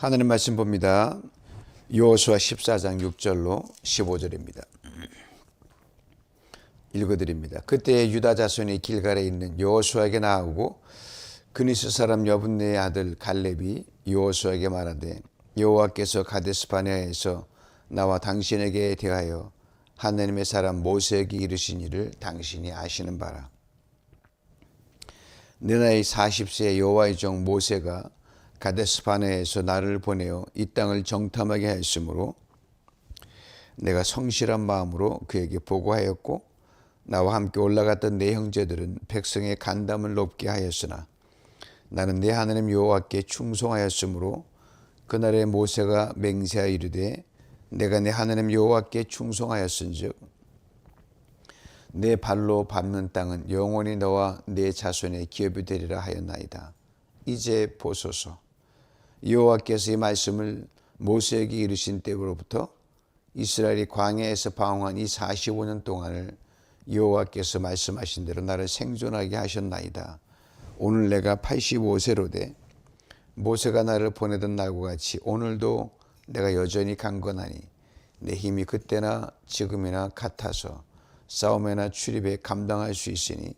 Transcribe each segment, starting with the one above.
하나님 말씀 봅니다. 여호수아 14장 6절로 15절입니다. 읽어드립니다. 그때 유다 자손이 길갈에 있는 여호수아에게 나아오고 그니스 사람 여분네의 아들 갈렙이 여호수아에게 말하되 여호와께서 가데스바네아에서 나와 당신에게 대하여 하나님의 사람 모세에게 이르신 일을 당신이 아시는 바라. 내 나이 40세의 여호와의 종 모세가 가데스바네아에서 나를 보내어 이 땅을 정탐하게 하였으므로 내가 성실한 마음으로 그에게 보고하였고 나와 함께 올라갔던 내 형제들은 백성의 간담을 높게 하였으나 나는 내 하나님 여호와께 충성하였으므로 그날에 모세가 맹세하여 이르되 내가 내 하나님 여호와께 충성하였은즉 내 발로 밟는 땅은 영원히 너와 내 자손의 기업이 되리라 하였나이다. 이제 보소서. 여호와께서 이 말씀을 모세에게 이르신 때로부터 이스라엘이 광야에서 방황한 이 45년 동안을 여호와께서 말씀하신 대로 나를 생존하게 하셨나이다. 오늘 내가 85세로 돼 모세가 나를 보내던 날과 같이 오늘도 내가 여전히 강건하니 내 힘이 그때나 지금이나 같아서 싸움이나 출입에 감당할 수 있으니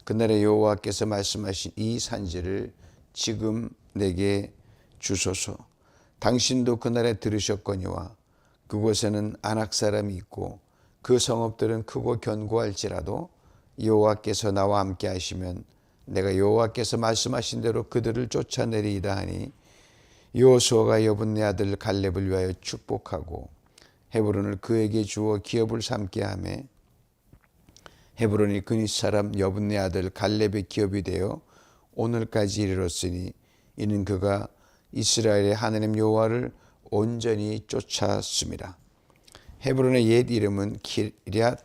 그날에 여호와께서 말씀하신 이 산지를 지금 내게 주소서. 당신도 그날에 들으셨거니와 그곳에는 아낙 사람이 있고 그 성읍들은 크고 견고할지라도 여호와께서 나와 함께 하시면 내가 여호와께서 말씀하신 대로 그들을 쫓아내리이다 하니 여호수아가 여분네 아들 갈렙을 위하여 축복하고 헤브론을 그에게 주어 기업을 삼게 하매 헤브론이 그니스 사람 여분네 아들 갈렙의 기업이 되어 오늘까지 이르렀으니 이는 그가 이스라엘의 하나님 여호와를 온전히 쫓았습니다. 헤브론의 옛 이름은 기럇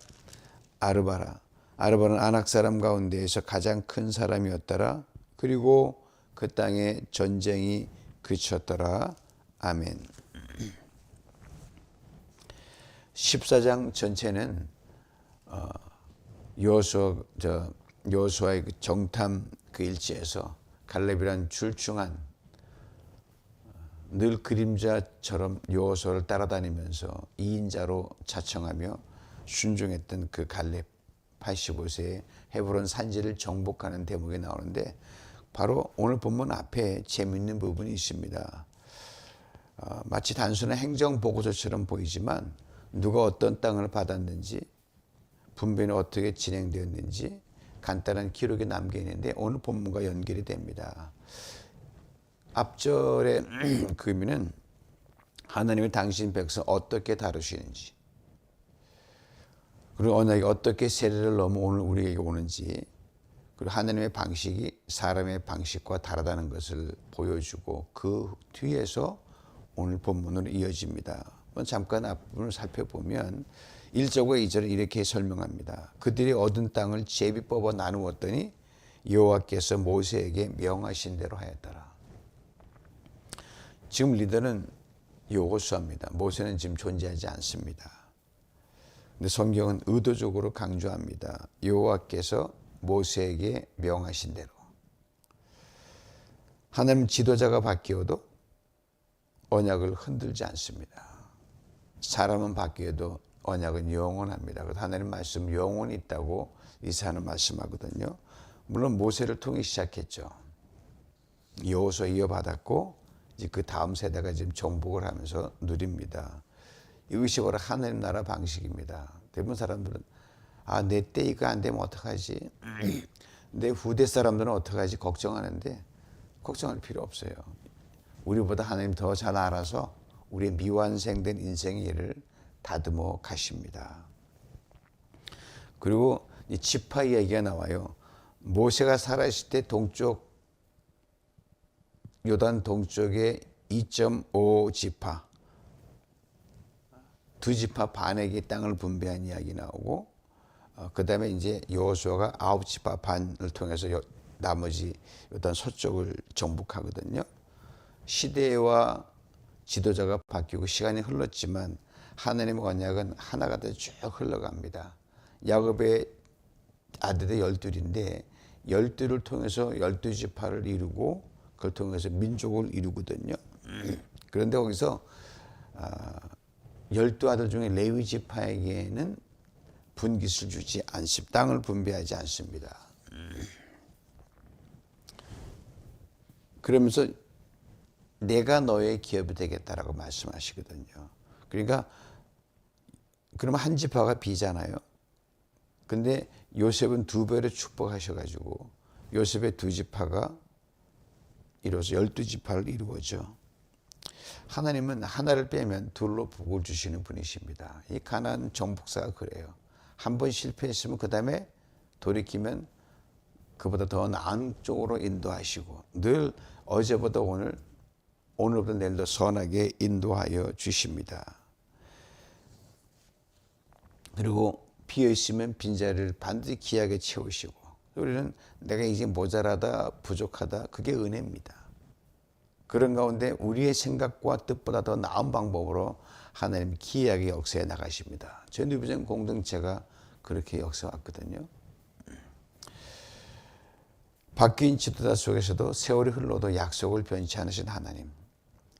아르바라. 아르바는 아낙 사람 가운데에서 가장 큰 사람이었더라. 그리고 그 땅에 전쟁이 그쳤더라. 아멘. 14장 전체는 여호수아의 그 정탐 그 일지에서 갈렙이란 출중한 늘 그림자처럼 여호수아를 따라다니면서 2인자로 자청하며 순종했던 그 갈렙 85세의 헤브론 산지를 정복하는 대목이 나오는데 바로 오늘 본문 앞에 재미있는 부분이 있습니다. 마치 단순한 행정보고서처럼 보이지만 누가 어떤 땅을 받았는지 분배는 어떻게 진행되었는지 간단한 기록이 남겨 있는데 오늘 본문과 연결이 됩니다. 앞절의 그 의미는 하나님이 당신 백성 어떻게 다루시는지 그리고 언약이 어떻게 세례를 넘어 오늘 우리에게 오는지 그리고 하나님의 방식이 사람의 방식과 다르다는 것을 보여주고 그 뒤에서 오늘 본문으로 이어집니다. 잠깐 앞부분을 살펴보면 1절과 2절을 이렇게 설명합니다. 그들이 얻은 땅을 제비뽑아 나누었더니 여호와께서 모세에게 명하신 대로 하였더라. 지금 리더는 여호수아입니다. 모세는 지금 존재하지 않습니다. 근데 성경은 의도적으로 강조합니다. 여호와께서 모세에게 명하신 대로. 하나님 지도자가 바뀌어도 언약을 흔들지 않습니다. 사람은 바뀌어도 언약은 영원합니다. 그래서 하나님 말씀 영원히 있다고 이사야는 말씀하거든요. 물론 모세를 통해 시작했죠. 여호수아 이어받았고 이제 그 다음 세대가 지금 정복을 하면서 누립니다. 이것이 바로 하나님 나라 방식입니다. 대부분 사람들은 내 때 이거 안 되면 어떡하지? 내 후대 사람들은 어떡하지? 걱정하는데 걱정할 필요 없어요. 우리보다 하나님 더 잘 알아서 우리의 미완성된 인생의 일을 다듬어 가십니다. 그리고 이 지파 이야기가 나와요. 모세가 살아있을 때 동쪽 요단 동쪽에 2.5 지파 두 지파 반에게 땅을 분배한 이야기 나오고 그 다음에 이제 여호수아가 9지파 반을 통해서 나머지 요단 서쪽을 정복하거든요. 시대와 지도자가 바뀌고 시간이 흘렀지만 하나님의 언약은 하나가 더 쭉 흘러갑니다. 야곱의 아들이 12인데 12를 통해서 12지파를 이루고 그걸 통해서 민족을 이루거든요. 그런데 거기서 12아들 중에 레위 지파에게는 분깃을 주지 않습니다. 땅을 분배하지 않습니다. 그러면서 내가 너의 기업이 되겠다라고 말씀하시거든요. 그러니까 그러면 한 지파가 비잖아요. 근데 요셉은 2배로 축복하셔가지고 요셉의 2지파가 이루어서 12지파를 이루어져. 하나님은 하나를 빼면 둘로 복을 주시는 분이십니다. 이 가나안 정복사가 그래요. 한 번 실패했으면 그 다음에 돌이키면 그보다 더 나은 쪽으로 인도하시고 늘 어제보다 오늘보다 내일 더 선하게 인도하여 주십니다. 그리고 비어있으면 빈자리를 반드시 귀하게 채우시고 우리는 내가 이제 모자라다 부족하다 그게 은혜입니다. 그런 가운데 우리의 생각과 뜻보다 더 나은 방법으로 하나님 기이하게 역사해 나가십니다. 저희 누비전 공동체가 그렇게 역사해 왔거든요. 바뀐 지도자 속에서도 세월이 흘러도 약속을 변치 않으신 하나님,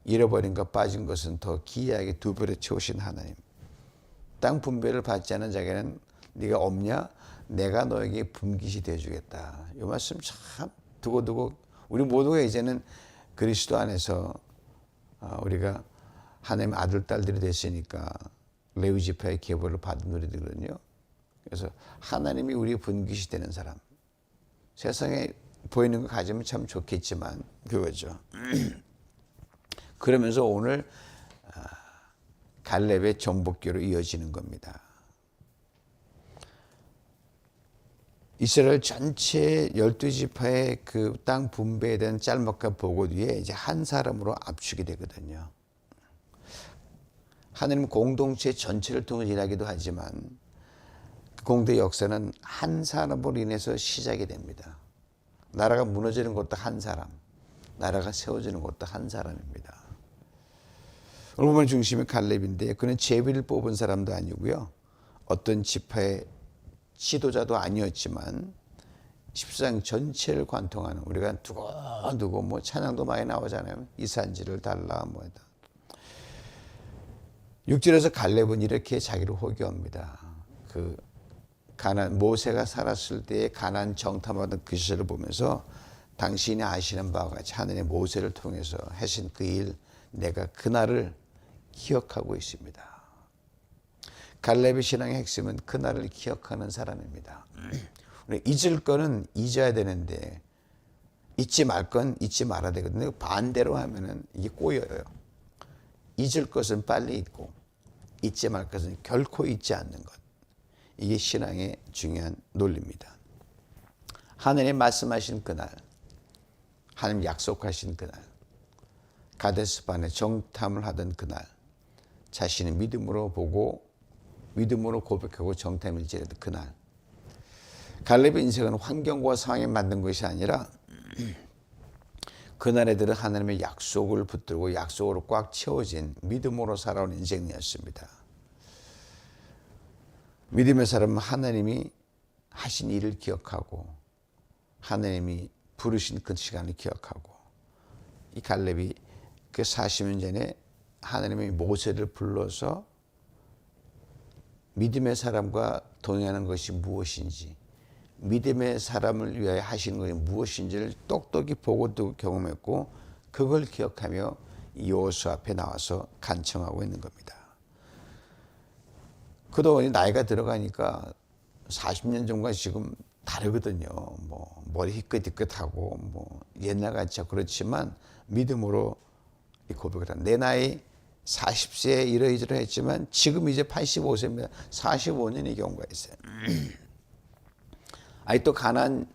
잃어버린 것 빠진 것은 더 기이하게 2배로 채우신 하나님, 땅 분배를 받지 않은 자에게는 네가 없냐? 내가 너에게 분깃이 되어주겠다. 이 말씀 참 두고두고 우리 모두가 이제는 그리스도 안에서 우리가 하나님 아들 딸들이 됐으니까 레위 지파의 계보를 받은 우리들은요. 그래서 하나님이 우리의 분깃이 되는 사람. 세상에 보이는 거 가지면 참 좋겠지만 그거죠. 그러면서 오늘 갈렙의 정복기로 이어지는 겁니다. 이스라엘 전체 12지파의 그 땅 분배에 대한 짤막한 보고 뒤에 이제 한 사람으로 압축이 되거든요. 하나님 공동체 전체를 통해 일하기도 하지만 그 공동의 역사는 한 사람으로 인해서 시작이 됩니다. 나라가 무너지는 것도 한 사람, 나라가 세워지는 것도 한 사람입니다. 오늘 보면 중심이 갈렙인데 그는 제비를 뽑은 사람도 아니고요. 어떤 지파의 지도자도 아니었지만 14장 전체를 관통하는 우리가 두고두고 뭐 찬양도 많이 나오잖아요. 이 산지를 달라 뭐다. 6절에서 갈렙은 이렇게 자기를 호교합니다. 그 가나안 모세가 살았을 때의 가나안 정탐하던 그 시절을 보면서 당신이 아시는 바와 같이 하나님의 모세를 통해서 하신 그 일 내가 그날을 기억하고 있습니다. 갈렙의 신앙의 핵심은 그날을 기억하는 사람입니다. 잊을 거는 잊어야 되는데 잊지 말 건 잊지 말아야 되거든요. 반대로 하면은 이게 꼬여요. 잊을 것은 빨리 잊고 잊지 말 것은 결코 잊지 않는 것. 이게 신앙의 중요한 논리입니다. 하나님 말씀하신 그날, 하나님 약속하신 그날, 가데스반에 정탐을 하던 그날, 자신의 믿음으로 보고 믿음으로 고백하고 정탐을 지르던 그날, 갈렙의 인생은 환경과 상황에 만든 것이 아니라 그날에들은 하나님의 약속을 붙들고 약속으로 꽉 채워진 믿음으로 살아온 인생이었습니다. 믿음의 사람은 하나님이 하신 일을 기억하고 하나님이 부르신 그 시간을 기억하고 이 갈렙이 그 40년 전에 하나님이 모세를 불러서 믿음의 사람과 동행하는 것이 무엇인지 믿음의 사람을 위하여 하시는 것이 무엇인지를 똑똑히 보고 또 경험했고 그걸 기억하며 여호수아 앞에 나와서 간청하고 있는 겁니다. 그도 나이가 들어가니까 40년 전과 지금 다르거든요. 뭐 머리 희끗희끗하고 뭐 옛날같이 그렇지만 믿음으로 이 고백을 한 내 나이 40세에 이러이러했지만 지금 이제 85세입니다. 45년의 경우가 있어요. 아니 또 가나안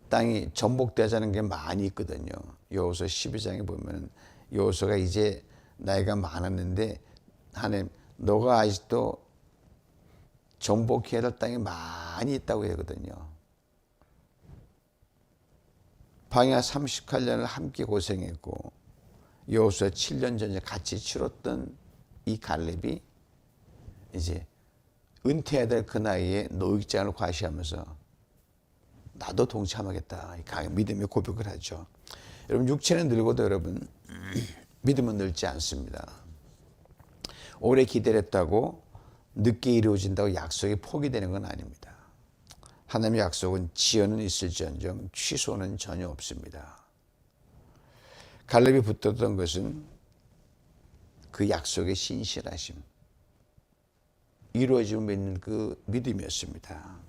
땅이 전복되자는 게 많이 있거든요. 여호수아 12장에 보면 여호수아가 이제 나이가 많았는데 하나님 너가 아직도 정복해야 할 땅이 많이 있다고 하거든요. 방야 38년을 함께 고생했고 여호수아 7년 전에 같이 치렀던 이 갈렙이 이제 은퇴해야 될 그 나이에 노익장을 과시하면서 나도 동참하겠다. 믿음의 고백을 하죠. 여러분 육체는 늙어도 여러분 믿음은 늙지 않습니다. 오래 기다렸다고 늦게 이루어진다고 약속이 포기되는 건 아닙니다. 하나님의 약속은 지연은 있을지언정 취소는 전혀 없습니다. 갈렙이 붙들었던 것은 그 약속의 신실하심, 이루어짐을 믿는 그 믿음이었습니다.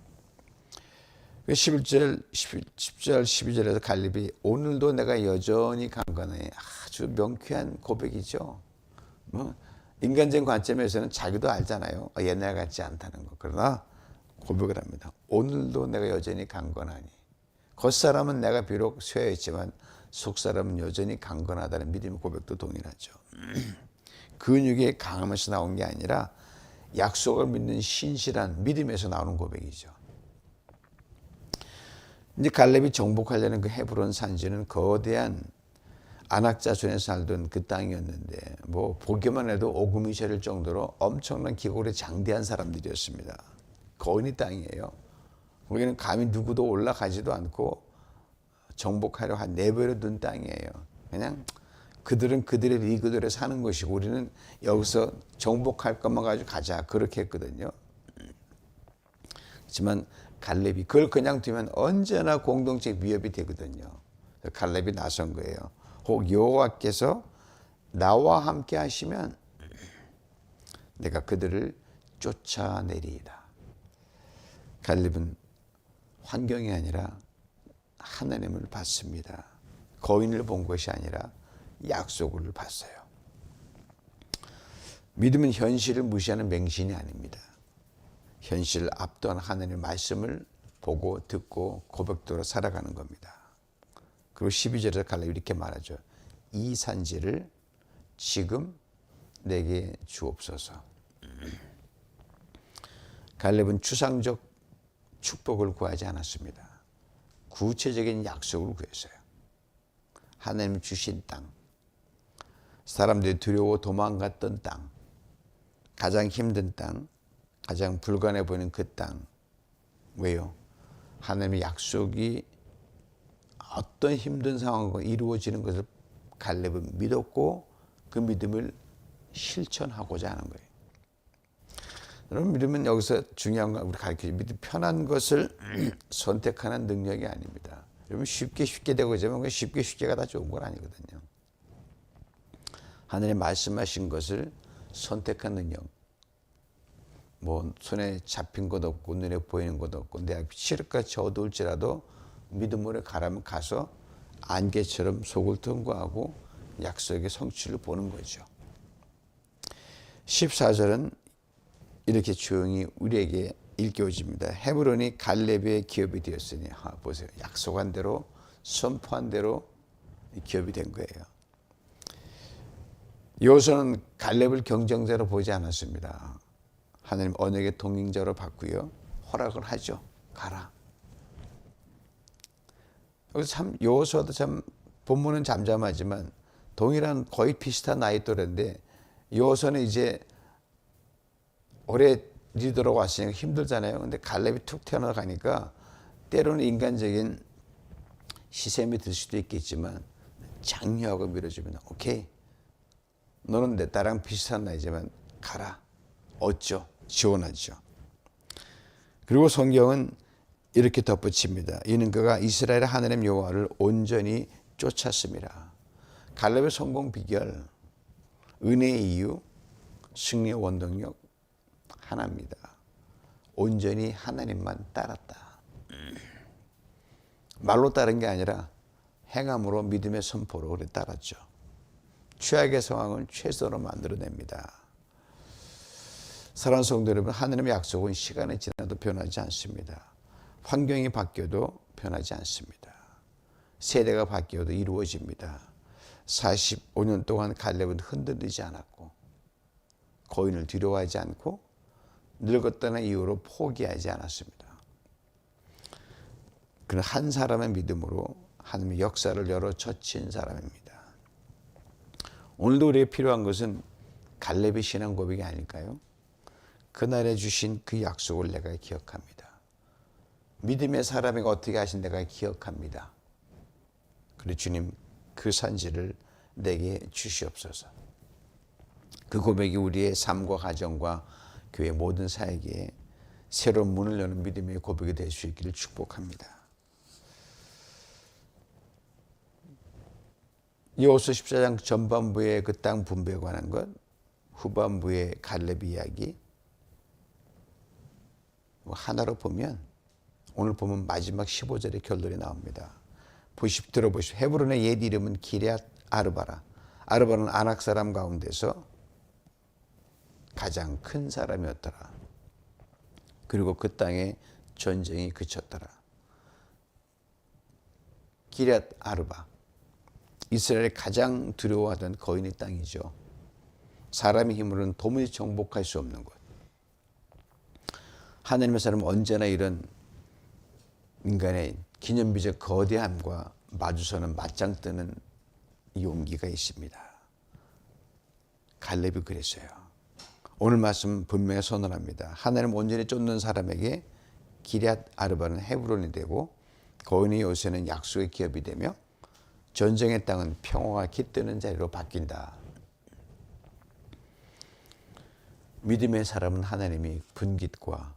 11절, 12절에서 갈렙이 오늘도 내가 여전히 강건해. 아주 명쾌한 고백이죠. 인간적인 관점에서는 자기도 알잖아요. 옛날 같지 않다는 거. 그러나 고백을 합니다. 오늘도 내가 여전히 강건하니. 겉사람은 내가 비록 쇠했지만 속사람은 여전히 강건하다는 믿음의 고백도 동일하죠. 근육의 강함에서 나온 게 아니라 약속을 믿는 신실한 믿음에서 나오는 고백이죠. 이제 갈렙이 정복하려는 그 헤브론 산지는 거대한 안악자손에 살던 그 땅이었는데 뭐 보기만 해도 오금이 저릴 정도로 엄청난 기골에 장대한 사람들이었습니다. 거인의 땅이에요. 거기는 감히 누구도 올라가지도 않고 정복하려 한 4배로 든 땅이에요. 그냥 그들은 그들의 리그들에 사는 것이고 우리는 여기서 정복할 것만 가지고 가자 그렇게 했거든요. 하지만 갈렙이 그걸 그냥 두면 언제나 공동체 위협이 되거든요. 갈렙이 나선 거예요. 혹 여호와께서 나와 함께 하시면 내가 그들을 쫓아내리이다. 갈렙은 환경이 아니라 하나님을 봤습니다. 거인을 본 것이 아니라 약속을 봤어요. 믿음은 현실을 무시하는 맹신이 아닙니다. 현실을 압도한 하나님의 말씀을 보고 듣고 고백대로 살아가는 겁니다. 그리고 12절에서 갈렙이 이렇게 말하죠. 이 산지를 지금 내게 주옵소서. 갈렙은 추상적 축복을 구하지 않았습니다. 구체적인 약속을 구했어요. 하나님 주신 땅, 사람들이 두려워 도망갔던 땅, 가장 힘든 땅, 가장 불가능해 보이는 그 땅. 왜요? 하나님의 약속이 어떤 힘든 상황과 이루어지는 것을 갈렙은 믿었고 그 믿음을 실천하고자 하는 거예요. 여러분, 믿음은 여기서 중요한 건 우리 가르치죠. 믿음 편한 것을 선택하는 능력이 아닙니다. 여러분 쉽게 되고 있지만 쉽게가 다 좋은 건 아니거든요. 하나님 말씀하신 것을 선택한 능력. 뭐 손에 잡힌 것 없고 눈에 보이는 것 없고 내 앞이 칠흑같이 어두울지라도 믿음으로 가라면 가서 안개처럼 속을 통과하고 약속의 성취를 보는 거죠. 14절은 이렇게 조용히 우리에게 일깨워집니다. 헤브론이 갈렙의 기업이 되었으니 보세요. 약속한 대로 선포한 대로 기업이 된 거예요. 여호수아는 갈렙을 경쟁자로 보지 않았습니다. 하나님 언약의 동행자로 봤고요. 허락을 하죠. 가라. 여기서 참 여호수아도 참 본문은 잠잠하지만 동일한 거의 비슷한 나이 또래인데 여호수아는 이제 오래 리더로 왔으니까 힘들잖아요. 근데 갈렙이 툭 튀어나가니까 때로는 인간적인 시샘이 들 수도 있겠지만 장려하고 밀어주면 오케이. 너는 내 딸랑 비슷한 나이지만 가라. 어쩌? 지원하죠. 그리고 성경은 이렇게 덧붙입니다. 이는 그가 이스라엘 하나님 여호와를 온전히 쫓았습니다. 갈렙의 성공 비결, 은혜의 이유, 승리의 원동력 하나입니다. 온전히 하나님만 따랐다. 말로 따른 게 아니라 행함으로 믿음의 선포로 그래 따랐죠. 최악의 상황을 최소로 만들어냅니다. 사랑하는 성도 여러분, 하나님의 약속은 시간이 지나도 변하지 않습니다. 환경이 바뀌어도 변하지 않습니다. 세대가 바뀌어도 이루어집니다. 45년 동안 갈렙은 흔들리지 않았고 거인을 두려워하지 않고 늙었다는 이유로 포기하지 않았습니다. 그는 한 사람의 믿음으로 하나님의 역사를 열어 젖힌 사람입니다. 오늘도 우리에게 필요한 것은 갈렙의 신앙 고백이 아닐까요? 그날에 주신 그 약속을 내가 기억합니다. 믿음의 사람이 어떻게 하신 내가 기억합니다. 그리고 주님 그 산지를 내게 주시옵소서. 그 고백이 우리의 삶과 가정과 교회 모든 사역에 새로운 문을 여는 믿음의 고백이 될 수 있기를 축복합니다. 여호수아 14장 전반부의 그 땅 분배에 관한 것, 후반부의 갈렙 이야기, 하나로 보면 오늘 보면 마지막 15절의 결론이 나옵니다. 들어보십시오. 헤브론의 옛 이름은 기럇 아르바라. 아르바는 아낙 사람 가운데서 가장 큰 사람이었더라. 그리고 그 땅에 전쟁이 그쳤더라. 기럇 아르바, 이스라엘이 가장 두려워하던 거인의 땅이죠. 사람의 힘으로는 도무지 정복할 수 없는 곳. 하나님의 사람은 언제나 이런 인간의 기념비적 거대함과 마주서는 맞짱 뜨는 용기가 있습니다. 갈렙이 그랬어요. 오늘 말씀 분명히 선언합니다. 하나님 온전히 쫓는 사람에게 기럇 아르바는 헤브론이 되고 거인의 요새는 약속의 기업이 되며 전쟁의 땅은 평화가 깃드는 자리로 바뀐다. 믿음의 사람은 하나님이 분깃과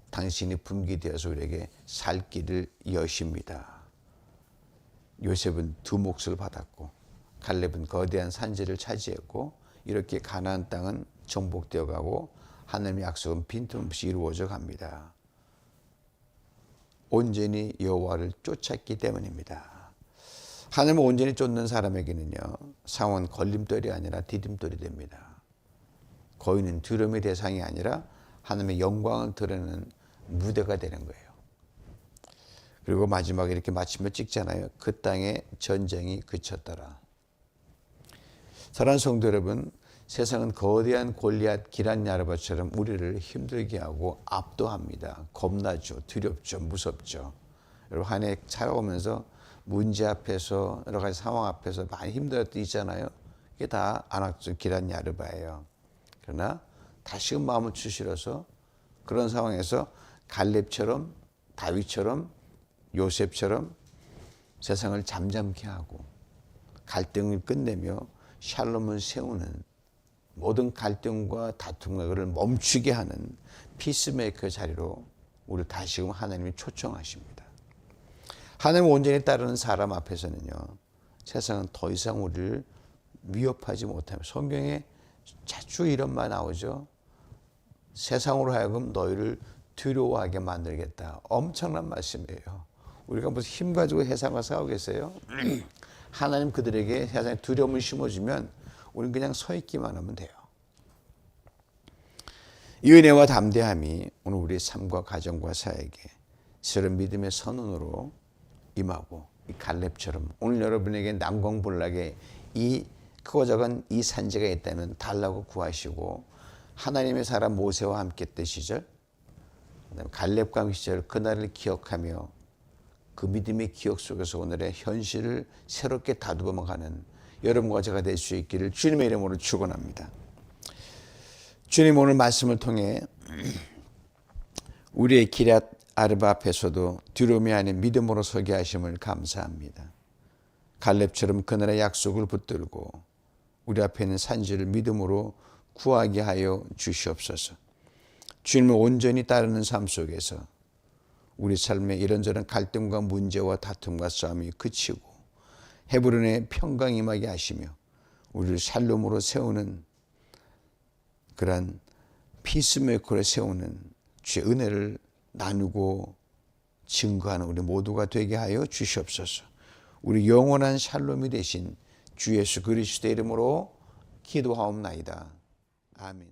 당신이 분깃되어서 우리에게 살 길을 여십니다. 요셉은 두 몫을 받았고 갈렙은 거대한 산지를 차지했고 이렇게 가나안 땅은 정복되어 가고 하나님의 약속은 빈틈없이 이루어져 갑니다. 온전히 여호와를 쫓았기 때문입니다. 하나님을 온전히 쫓는 사람에게는요, 상황은 걸림돌이 아니라 디딤돌이 됩니다. 거인은 두려움의 대상이 아니라 하나님의 영광을 드러내는 무대가 되는 거예요. 그리고 마지막에 이렇게 마침을 찍잖아요. 그 땅에 전쟁이 그쳤더라. 사랑하는 성도 여러분, 세상은 거대한 골리앗 기럇 야르바처럼 우리를 힘들게 하고 압도합니다. 겁나죠. 두렵죠. 무섭죠. 여러분 한 해 살아오면서 문제 앞에서 여러 가지 상황 앞에서 많이 힘들었던 때 있잖아요. 이게 다 아낙 기럇 야르바예요. 그러나 다시금 마음을 추스려서 그런 상황에서 갈렙처럼 다윗처럼 요셉처럼 세상을 잠잠케 하고 갈등을 끝내며 샬롬을 세우는 모든 갈등과 다툼과 그를 멈추게 하는 피스메이커 자리로 우리 다시금 하나님이 초청하십니다. 하나님 온전히 따르는 사람 앞에서는요, 세상은 더 이상 우리를 위협하지 못하며 성경에 자주 이런 말 나오죠. 세상으로 하여금 너희를 두려워하게 만들겠다. 엄청난 말씀이에요. 우리가 무슨 힘 가지고 세상과 싸우겠어요? 하나님 그들에게 세상에 두려움을 심어주면 우리는 그냥 서 있기만 하면 돼요. 이 은혜와 담대함이 오늘 우리의 삶과 가정과 사역에 새로운 믿음의 선언으로 임하고 이 갈렙처럼 오늘 여러분에게 남공불락에 이 크고 작은 이 산지가 있다면 달라고 구하시고 하나님의 사람 모세와 함께 했던 시절, 갈렙과 시절 그날을 기억하며 그 믿음의 기억 속에서 오늘의 현실을 새롭게 다듬어가는 여러분과 제가 될 수 있기를 주님의 이름으로 축원합니다. 주님 오늘 말씀을 통해 우리의 기럇 아르바 앞에서도 두려움이 아닌 믿음으로 서게 하심을 감사합니다. 갈렙처럼 그날의 약속을 붙들고 우리 앞에 있는 산지를 믿음으로 구하게 하여 주시옵소서. 주님을 온전히 따르는 삶 속에서 우리 삶에 이런저런 갈등과 문제와 다툼과 싸움이 그치고 헤브론의 평강 임하게 하시며 우리를 샬롬으로 세우는 그러한 피스메이커를 세우는 주의 은혜를 나누고 증거하는 우리 모두가 되게 하여 주시옵소서. 우리 영원한 샬롬이 되신 주 예수 그리스도의 이름으로 기도하옵나이다. 아멘.